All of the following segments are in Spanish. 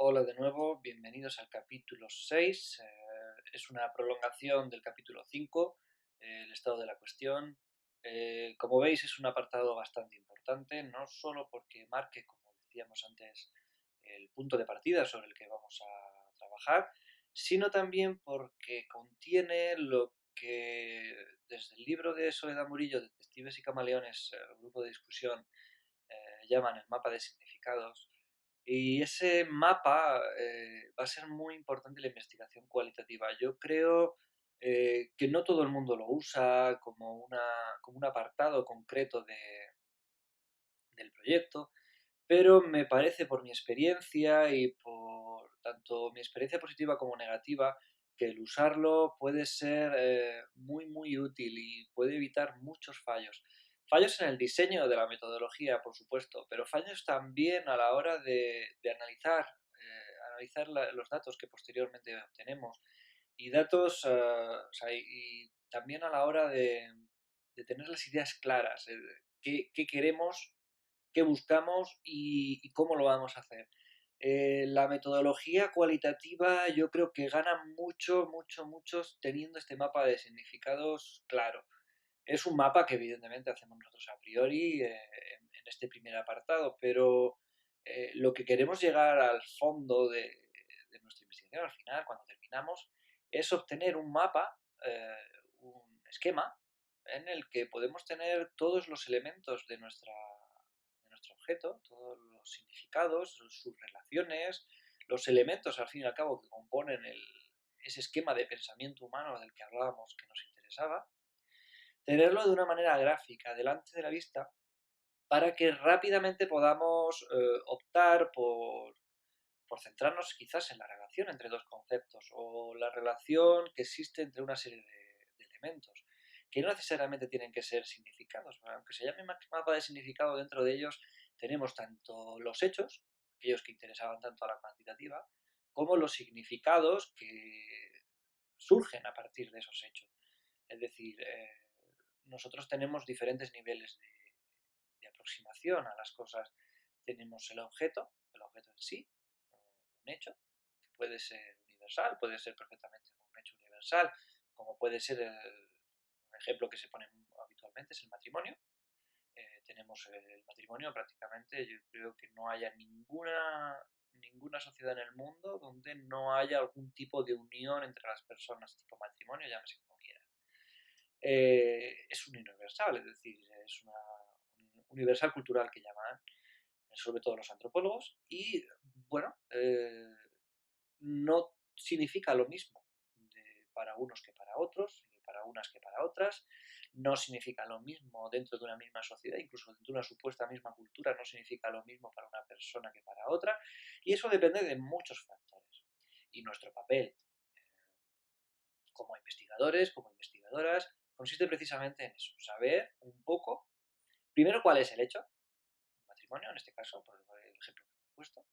Hola de nuevo, bienvenidos al capítulo 6. Es una prolongación del capítulo 5, el estado de la cuestión. Como veis, es un apartado bastante importante, no solo porque marque, como decíamos antes, el punto de partida sobre el que vamos a trabajar, sino también porque contiene lo que desde el libro de Soledad Murillo, Detectives y Camaleones, el grupo de discusión, llaman el mapa de significados. Y ese mapa va a ser muy importante en la investigación cualitativa. Yo creo que no todo el mundo lo usa como un apartado concreto del proyecto, pero me parece por mi experiencia y por tanto mi experiencia positiva como negativa, que el usarlo puede ser muy útil y puede evitar muchos fallos. Fallos en el diseño de la metodología, por supuesto, pero fallos también a la hora de analizar los datos que posteriormente obtenemos y datos, o sea, y también a la hora de tener las ideas claras, qué queremos, qué buscamos y cómo lo vamos a hacer. La metodología cualitativa yo creo que gana mucho teniendo este mapa de significados claro. Es un mapa que evidentemente hacemos nosotros a priori en este primer apartado, pero lo que queremos llegar al fondo de nuestra investigación, al final, cuando terminamos, es obtener un mapa, un esquema, en el que podemos tener todos los elementos de nuestro objeto, todos los significados, sus relaciones, los elementos, al fin y al cabo, que componen ese esquema de pensamiento humano del que hablábamos que nos interesaba, tenerlo de una manera gráfica delante de la vista para que rápidamente podamos optar por centrarnos quizás en la relación entre dos conceptos o la relación que existe entre una serie de elementos, que no necesariamente tienen que ser significados. Aunque se llame mapa de significado, dentro de ellos tenemos tanto los hechos, aquellos que interesaban tanto a la cuantitativa, como los significados que surgen a partir de esos hechos. Es decir, nosotros tenemos diferentes niveles de aproximación a las cosas. Tenemos el objeto en sí, un hecho, que puede ser universal, puede ser perfectamente un hecho universal, como puede ser un ejemplo que se pone habitualmente, es el matrimonio. Tenemos el matrimonio prácticamente, yo creo que no haya ninguna sociedad en el mundo donde no haya algún tipo de unión entre las personas, tipo matrimonio, llámese como quiera. Es un universal, es decir, es un universal cultural que llaman sobre todo los antropólogos, y bueno, no significa lo mismo para unos que para otros, ni para unas que para otras, no significa lo mismo dentro de una misma sociedad, incluso dentro de una supuesta misma cultura, no significa lo mismo para una persona que para otra, y eso depende de muchos factores. Y nuestro papel como investigadores, como investigadoras, consiste precisamente en eso, saber un poco, primero cuál es el hecho, el matrimonio en este caso, por el ejemplo que he puesto,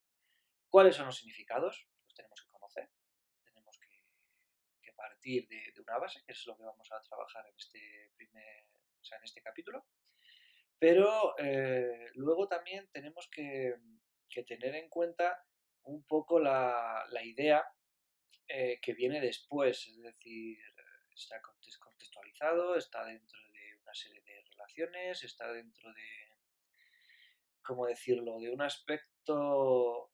cuáles son los significados, los tenemos que conocer, tenemos que partir de una base, que es lo que vamos a trabajar en este capítulo, pero luego también tenemos que tener en cuenta un poco la idea que viene después, es decir, está contextualizado, está dentro de una serie de relaciones, está dentro de, ¿cómo decirlo?, de un aspecto,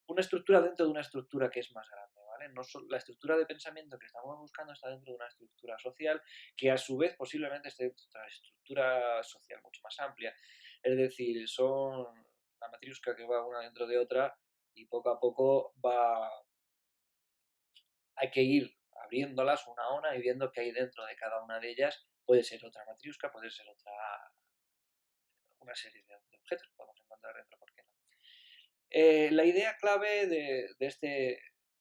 una estructura dentro de una estructura que es más grande, ¿vale? No la estructura de pensamiento que estamos buscando está dentro de una estructura social que a su vez posiblemente esté dentro de otra estructura social mucho más amplia. Es decir, son la matriusca que va una dentro de otra y poco a poco hay que ir abriéndolas una a una y viendo qué hay dentro de cada una de ellas. Puede ser otra matriusca, puede ser una serie de objetos que podemos encontrar dentro, ¿por qué no? La idea clave de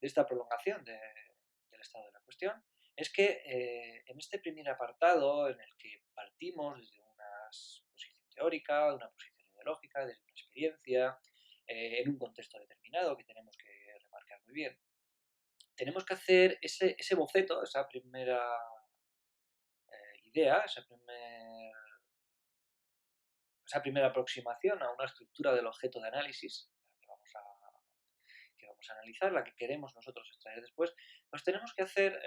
esta prolongación del estado de la cuestión es que en este primer apartado, en el que partimos desde una posición teórica, de una posición ideológica, desde una experiencia, en un contexto determinado que tenemos que remarcar muy bien, tenemos que hacer ese boceto, esa primera idea, esa primera aproximación a una estructura del objeto de análisis, que vamos vamos a analizar, la que queremos nosotros extraer después, pues tenemos que hacer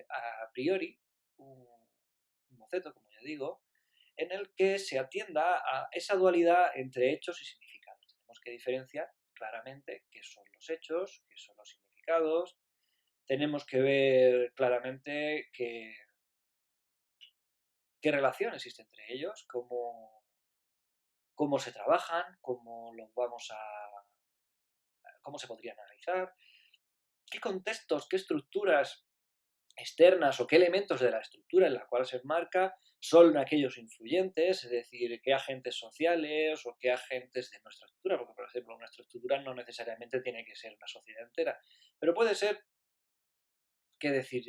a priori un boceto, como ya digo, en el que se atienda a esa dualidad entre hechos y significados. Tenemos que diferenciar claramente qué son los hechos, qué son los significados. Tenemos que ver claramente qué relación existe entre ellos, cómo se trabajan, cómo se podrían analizar, qué contextos, qué estructuras externas o qué elementos de la estructura en la cual se enmarca son aquellos influyentes, es decir, qué agentes sociales o qué agentes de nuestra estructura, porque por ejemplo nuestra estructura no necesariamente tiene que ser una sociedad entera, pero puede ser, qué decir,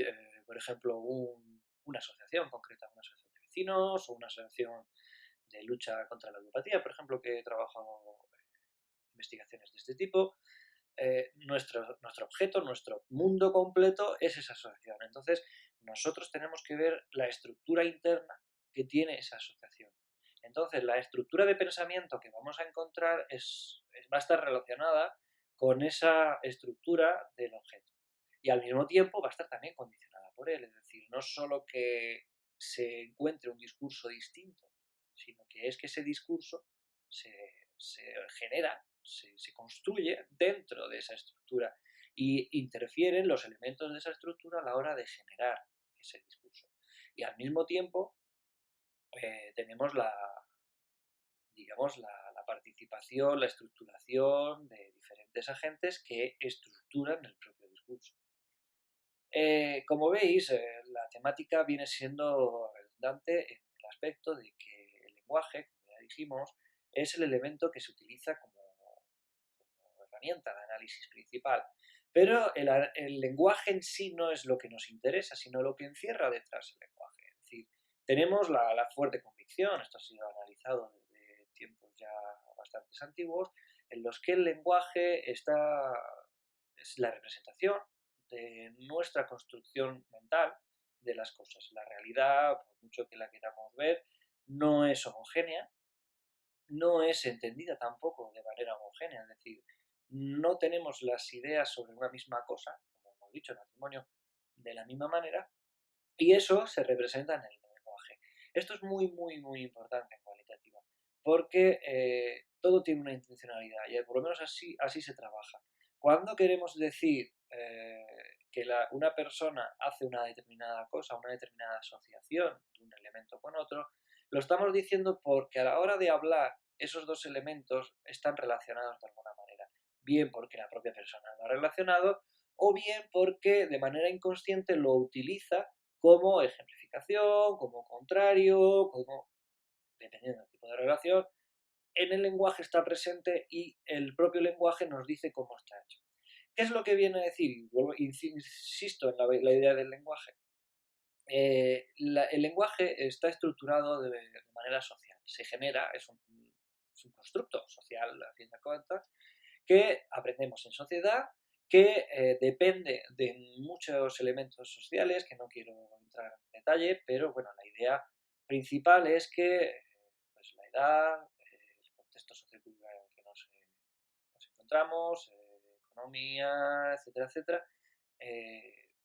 por ejemplo, una asociación concreta, una asociación de vecinos o una asociación de lucha contra la ludopatía, por ejemplo, que he trabajado investigaciones de este tipo. Nuestro objeto, nuestro mundo completo es esa asociación. Entonces, nosotros tenemos que ver la estructura interna que tiene esa asociación. Entonces, la estructura de pensamiento que vamos a encontrar va a estar relacionada con esa estructura del objeto. Y al mismo tiempo va a estar también condicionada por él. Es decir, no solo que se encuentre un discurso distinto, sino que es que ese discurso se genera, se construye dentro de esa estructura y interfieren los elementos de esa estructura a la hora de generar ese discurso. Y al mismo tiempo tenemos digamos, la participación, la estructuración de diferentes agentes que estructuran el propio discurso. Como veis, la temática viene siendo redundante en el aspecto de que el lenguaje, como ya dijimos, es el elemento que se utiliza como herramienta de análisis principal. Pero el lenguaje en sí no es lo que nos interesa, sino lo que encierra detrás el lenguaje. Es decir, tenemos la fuerte convicción, esto ha sido analizado desde tiempos ya bastante antiguos, en los que el lenguaje es la representación de nuestra construcción mental de las cosas. La realidad, por mucho que la queramos ver, no es homogénea, no es entendida tampoco de manera homogénea, es decir, no tenemos las ideas sobre una misma cosa, como hemos dicho, el matrimonio, de la misma manera, y eso se representa en el lenguaje. Esto es muy, muy, muy importante en cualitativa, porque todo tiene una intencionalidad, y por lo menos así se trabaja. Cuando queremos decir que una persona hace una determinada cosa, una determinada asociación de un elemento con otro, lo estamos diciendo porque a la hora de hablar esos dos elementos están relacionados de alguna manera. Bien porque la propia persona lo ha relacionado o bien porque de manera inconsciente lo utiliza como ejemplificación, como contrario, dependiendo del tipo de relación, en el lenguaje está presente y el propio lenguaje nos dice cómo está hecho. ¿Qué es lo que viene a decir? Insisto en la idea del lenguaje. El lenguaje está estructurado de manera social. Se genera, es un constructo social, a fin de cuentas, que aprendemos en sociedad, que depende de muchos elementos sociales, que no quiero entrar en detalle, pero bueno, la idea principal es que pues, la edad, el contexto sociocultural en el que nos encontramos, economía, etcétera, etcétera,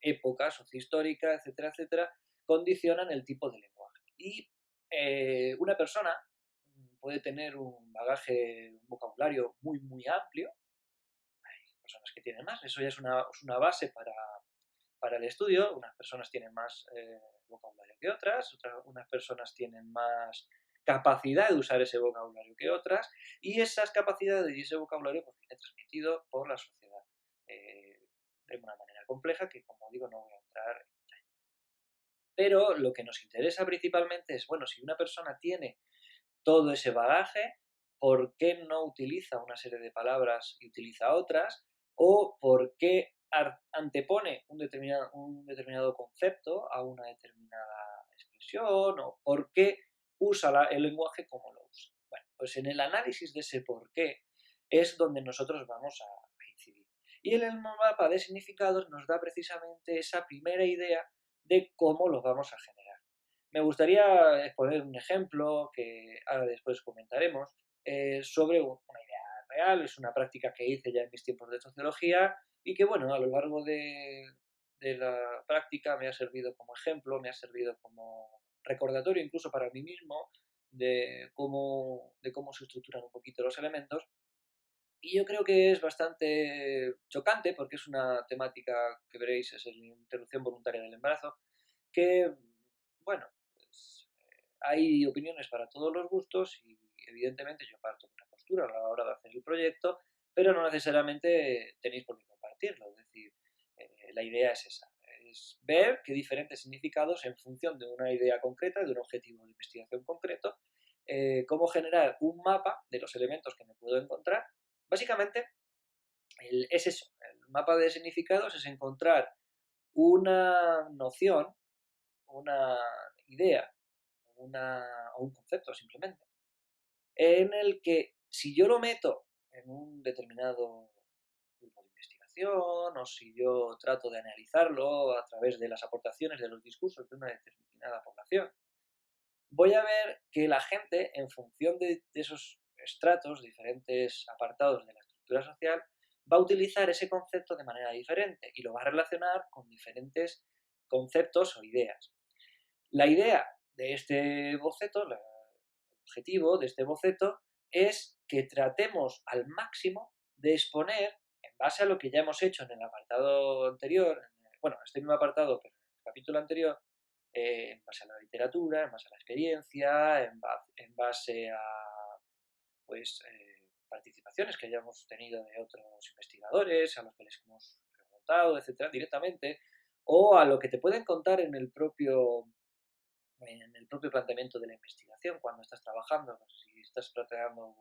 época sociohistórica, etcétera, etcétera, condicionan el tipo de lenguaje. Y una persona puede tener un bagaje, un vocabulario muy, muy amplio. Hay personas que tienen más, eso ya es una base para el estudio. Unas personas tienen más vocabulario que otras, unas personas tienen más capacidad de usar ese vocabulario que otras, y esas capacidades y ese vocabulario pues, viene transmitido por la sociedad de una manera compleja que, como digo, no voy a entrar en detalle. Pero lo que nos interesa principalmente es, bueno, si una persona tiene todo ese bagaje, ¿por qué no utiliza una serie de palabras y utiliza otras? ¿O por qué antepone un determinado concepto a una determinada expresión? ¿O por qué usa el lenguaje como lo usa? Bueno, pues en el análisis de ese por qué es donde nosotros vamos a incidir. Y en el mapa de significados nos da precisamente esa primera idea de cómo los vamos a generar. Me gustaría exponer un ejemplo que ahora después comentaremos sobre una idea real, es una práctica que hice ya en mis tiempos de sociología y que, bueno, a lo largo de la práctica me ha servido como ejemplo, me ha servido como recordatorio incluso para mí mismo de cómo se estructuran un poquito los elementos. Y yo creo que es bastante chocante porque es una temática que veréis, es la interrupción voluntaria del embarazo, que, bueno, pues, hay opiniones para todos los gustos y evidentemente yo parto de una postura a la hora de hacer el proyecto, pero no necesariamente tenéis por qué compartirlo. Es decir, la idea es esa, es ver qué diferentes significados en función de una idea concreta, de un objetivo de investigación concreto, cómo generar un mapa de los elementos que me puedo encontrar. Básicamente es eso, el mapa de significados es encontrar una noción, una idea o un concepto simplemente, en el que si yo lo meto en un determinado grupo de investigación o si yo trato de analizarlo a través de las aportaciones de los discursos de una determinada población, voy a ver que la gente, en función de esos estratos, diferentes apartados de la estructura social, va a utilizar ese concepto de manera diferente y lo va a relacionar con diferentes conceptos o ideas. La idea de este boceto, el objetivo de este boceto, es que tratemos al máximo de exponer, en base a lo que ya hemos hecho en el apartado anterior, bueno, este mismo apartado, pero en el capítulo anterior, en base a la literatura, en base a la experiencia, en base a pues, participaciones que hayamos tenido de otros investigadores, a los que les hemos preguntado, etcétera, directamente, o a lo que te pueden contar en el propio planteamiento de la investigación cuando estás trabajando. Pues, si estás planteando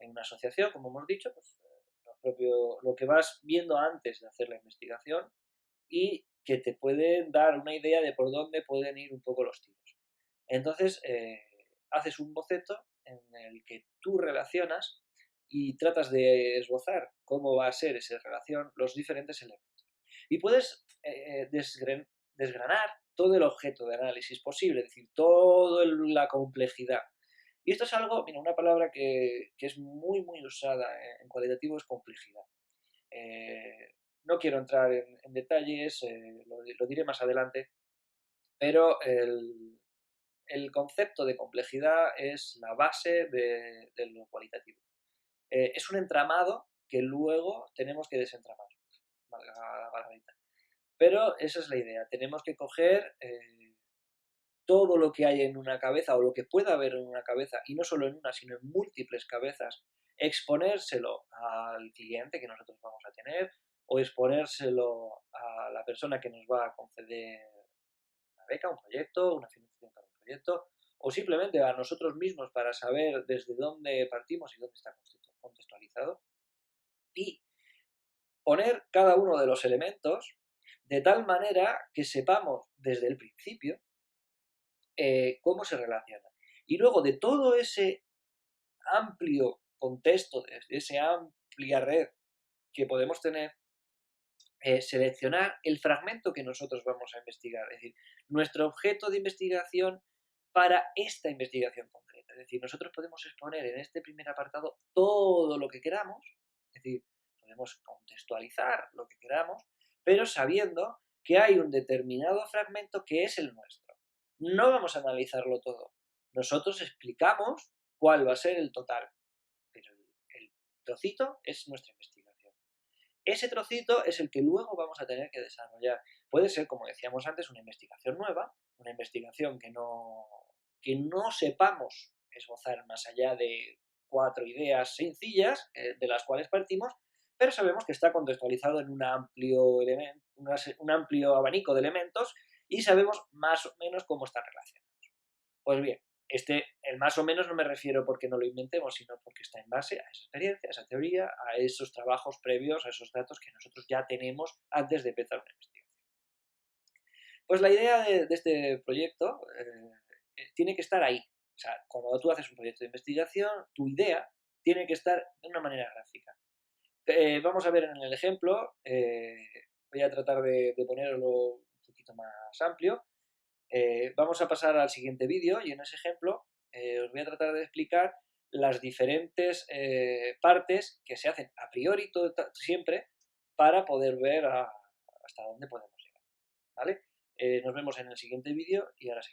en una asociación, como hemos dicho, pues, lo que vas viendo antes de hacer la investigación y que te pueden dar una idea de por dónde pueden ir un poco los tiros. Entonces, haces un boceto en el que tú relacionas y tratas de esbozar cómo va a ser esa relación, los diferentes elementos. Y puedes desgranar todo el objeto de análisis posible, es decir, toda la complejidad. Y esto es algo, mira, una palabra que es muy, muy usada en cualitativo es complejidad. No quiero entrar en detalles, lo diré más adelante, pero el concepto de complejidad es la base de lo cualitativo. Es un entramado que luego tenemos que desentramar, valga la palabrita. Pero esa es la idea, tenemos que coger todo lo que hay en una cabeza o lo que pueda haber en una cabeza, y no solo en una, sino en múltiples cabezas, exponérselo al cliente que nosotros vamos a tener o exponérselo a la persona que nos va a conceder una beca, un proyecto, una financiación para un proyecto, o simplemente a nosotros mismos para saber desde dónde partimos y dónde está contextualizado, y poner cada uno de los elementos de tal manera que sepamos desde el principio cómo se relaciona. Y luego de todo ese amplio contexto, de esa amplia red que podemos tener, seleccionar el fragmento que nosotros vamos a investigar, es decir, nuestro objeto de investigación para esta investigación concreta. Es decir, nosotros podemos exponer en este primer apartado todo lo que queramos, es decir, podemos contextualizar lo que queramos, pero sabiendo que hay un determinado fragmento que es el nuestro. No vamos a analizarlo todo. Nosotros explicamos cuál va a ser el total, pero el trocito es nuestra investigación. Ese trocito es el que luego vamos a tener que desarrollar. Puede ser, como decíamos antes, una investigación nueva, una investigación que no sepamos esbozar más allá de 4 ideas sencillas de las cuales partimos, pero sabemos que está contextualizado en un amplio abanico de elementos y sabemos más o menos cómo están relacionados. Pues bien, el más o menos no me refiero porque no lo inventemos, sino porque está en base a esa experiencia, a esa teoría, a esos trabajos previos, a esos datos que nosotros ya tenemos antes de empezar una investigación. Pues la idea de este proyecto tiene que estar ahí. O sea, cuando tú haces un proyecto de investigación, tu idea tiene que estar de una manera gráfica. Vamos a ver en el ejemplo, voy a tratar de ponerlo un poquito más amplio. Vamos a pasar al siguiente vídeo y en ese ejemplo os voy a tratar de explicar las diferentes partes que se hacen a priori siempre para poder ver hasta dónde podemos llegar, ¿vale? Nos vemos en el siguiente vídeo y ahora sí.